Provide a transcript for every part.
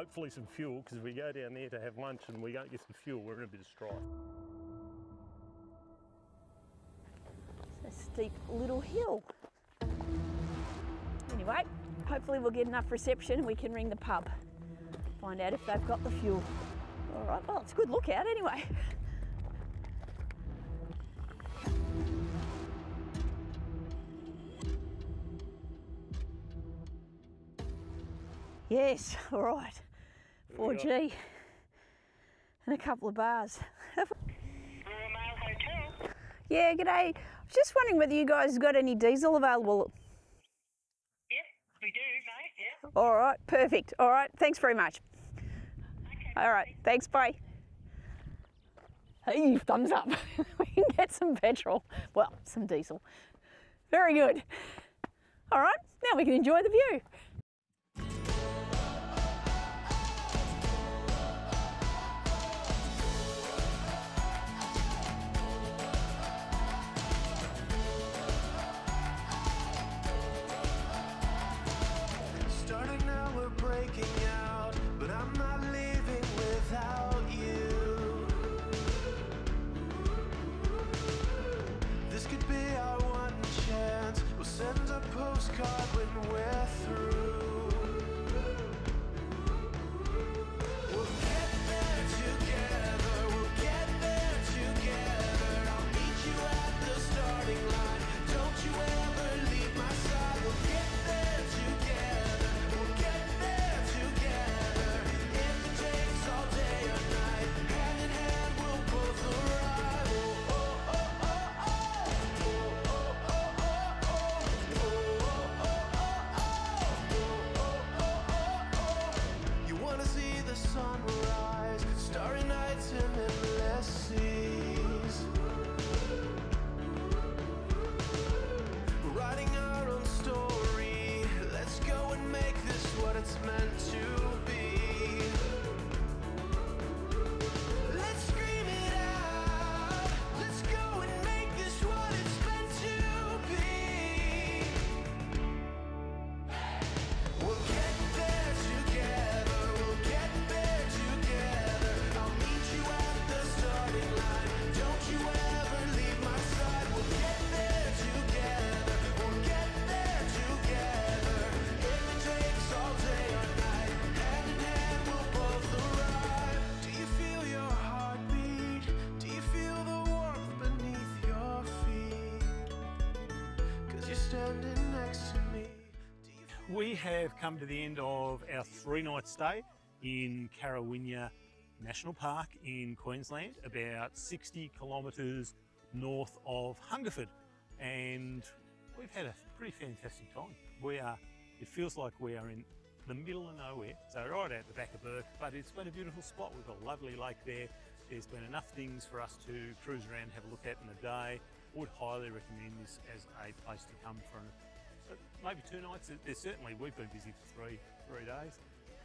hopefully some fuel, because if we go down there to have lunch and we don't get some fuel, we're in a bit of strife. It's a steep little hill. Anyway, hopefully we'll get enough reception and we can ring the pub. Find out if they've got the fuel. All right, well, it's a good lookout anyway. Yes, all right. 4G and a couple of bars. Royal Mail Hotel. Yeah, g'day. I was just wondering whether you guys got any diesel available. Yes, we do, mate, yeah. All right, perfect. All right, thanks very much. Okay. All right, thanks, bye. Hey, thumbs up. We can get some petrol. Well, some diesel. Very good. All right, now we can enjoy the view. Starting now, we're breaking out, but I'm not leaving without you. This could be our one chance. We'll send a postcard when we're through. We'll get there together. We'll get there together. I'll meet you at the starting line. Don't you ever leave my side. We'll get there together. We'll get there together. If it takes all day or night, hand in hand we'll both arrive. Oh, oh, oh, oh, oh. Oh, oh, oh, oh, oh. Oh, oh, oh, oh. You wanna see the sunrise, starry nights and endless seas. We're writing our own story. Let's go and make this what it's meant to be. Let's scream it out. Let's go and make this what it's meant to be. We'll get there together. We'll get there together. I'll meet you at the starting line. Don't you ever leave my side. We'll get there together. We'll get there together. If it takes all day or night, hand in hand we'll both arrive. Do you feel your heartbeat? Do you feel the warmth beneath your feet? 'Cause you're standing next to me. Do you feel We have come to the end of our 3-night stay in Currawinya National Park in Queensland, about 60 kilometres north of Hungerford, and we've had a pretty fantastic time. It feels like we are in the middle of nowhere, so right out the back of Burke, but it's been a beautiful spot. We've got a lovely lake there. There's been enough things for us to cruise around and have a look at in a day. Would highly recommend this as a place to come for maybe 2 nights. We've been busy for three days.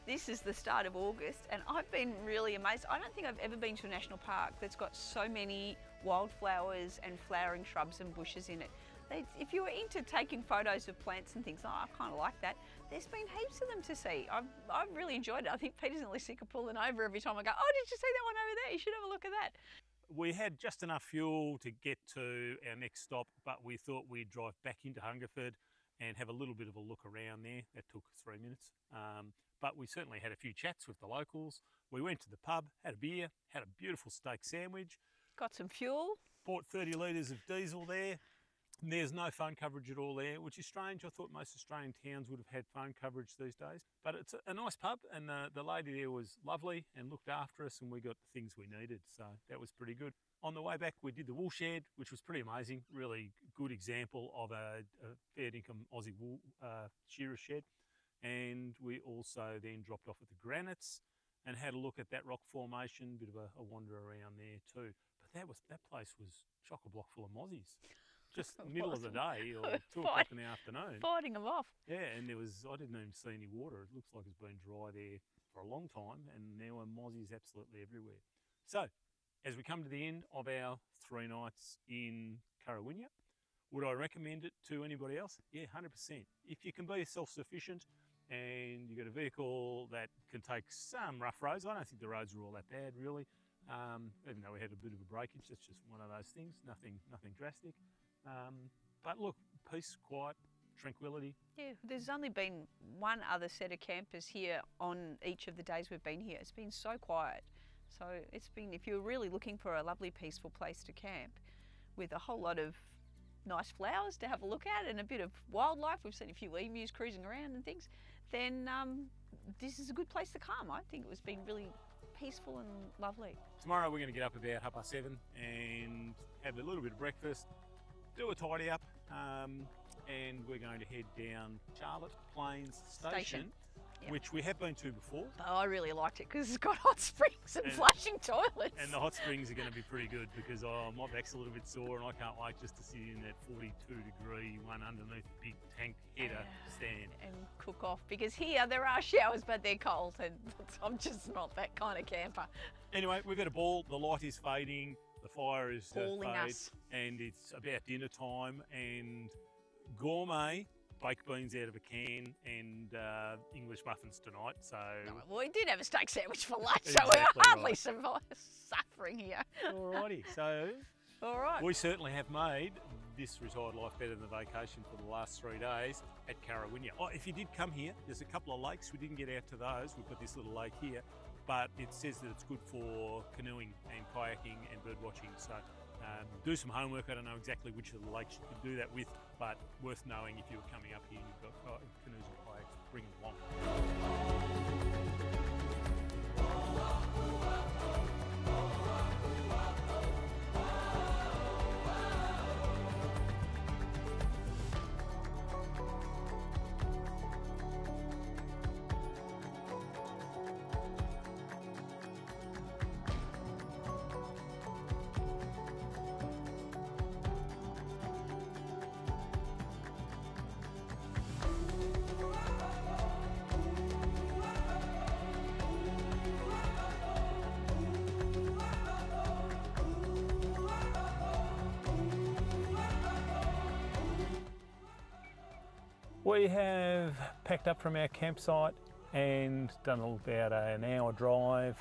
This is the start of August and I've been really amazed. I don't think I've ever been to a national park that's got so many wildflowers and flowering shrubs and bushes in it. If you were into taking photos of plants and things, I kind of like that. There's been heaps of them to see. I've really enjoyed it. I think Peter's nearly sick of pulling over every time I go, oh, did you see that one over there? You should have a look at that. We had just enough fuel to get to our next stop, but we thought we'd drive back into Hungerford and have a little bit of a look around there. That took 3 minutes. But we certainly had a few chats with the locals. We went to the pub, had a beer, had a beautiful steak sandwich. Got some fuel. Bought 30 litres of diesel there. There's no phone coverage at all there, which is strange. I thought most Australian towns would have had phone coverage these days. But it's a nice pub, and the lady there was lovely and looked after us, and we got the things we needed, so that was pretty good. On the way back, we did the wool shed, which was pretty amazing. Really good example of a fair income Aussie wool shearer shed. And we also then dropped off at the Granites and had a look at that rock formation, bit of a wander around there too. But that place was chock-a-block full of mozzies. Just middle of the day or 2 o'clock in the afternoon. Fighting them off. Yeah, and I didn't even see any water. It looks like it's been dry there for a long time, and there were mozzies absolutely everywhere. So, as we come to the end of our 3 nights in Currawinya, would I recommend it to anybody else? Yeah, 100%. If you can be self-sufficient, and you've got a vehicle that can take some rough roads. I don't think the roads are all that bad, really. Even though we had a bit of a breakage, that's just one of those things, nothing drastic. But look, peace, quiet, tranquility. Yeah, there's only been one other set of campers here on each of the days we've been here. It's been so quiet. So it's been, if you're really looking for a lovely peaceful place to camp with a whole lot of nice flowers to have a look at and a bit of wildlife, we've seen a few emus cruising around and things, then this is a good place to come. I think it's been really peaceful and lovely. Tomorrow we're going to get up about 7:30 and have a little bit of breakfast, do a tidy up, and we're going to head down Charlotte Plains Station. Yep. Which we have been to before. Oh, I really liked it because it's got hot springs and flushing toilets. And the hot springs are going to be pretty good because my back's a little bit sore and I can't wait just to sit in that 42-degree one underneath the big tank header stand. And cook off, because here there are showers but they're cold and I'm just not that kind of camper. Anyway, we've had a ball, the light is fading, the fire is calling fade, us. And it's about dinner time and gourmet baked beans out of a can and English muffins tonight. So well, we did have a steak sandwich for lunch, exactly, so we're hardly right. suffering here. Alrighty, so all right. We certainly have made this retired life better than the vacation for the last 3 days at Currawinya. Oh, if you did come here, there's a couple of lakes. We didn't get out to those. We've got this little lake here, but it says that it's good for canoeing and kayaking and bird watching. So do some homework. I don't know exactly which of the lakes you could do that with, but worth knowing if you're coming up here and you've got canoes and kayaks, bring them along. We have packed up from our campsite and done about an hour drive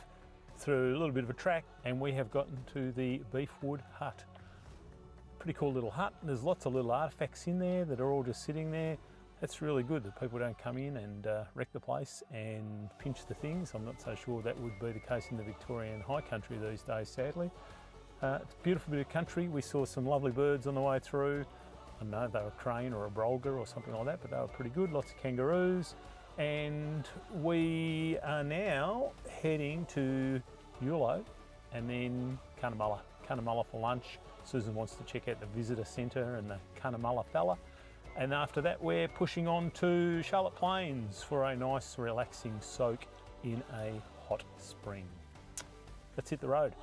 through a little bit of a track, and we have gotten to the Beefwood Hut. Pretty cool little hut. There's lots of little artefacts in there that are all just sitting there. That's really good that people don't come in and wreck the place and pinch the things. I'm not so sure that would be the case in the Victorian high country these days, sadly. It's a beautiful bit of country. We saw some lovely birds on the way through. I don't know, they were a crane or a brolga or something like that, but they were pretty good. Lots of kangaroos. And we are now heading to Ullo and then Cunnamulla for lunch. Susan wants to check out the visitor centre and the Cunnamulla fella. And after that, we're pushing on to Charlotte Plains for a nice relaxing soak in a hot spring. Let's hit the road.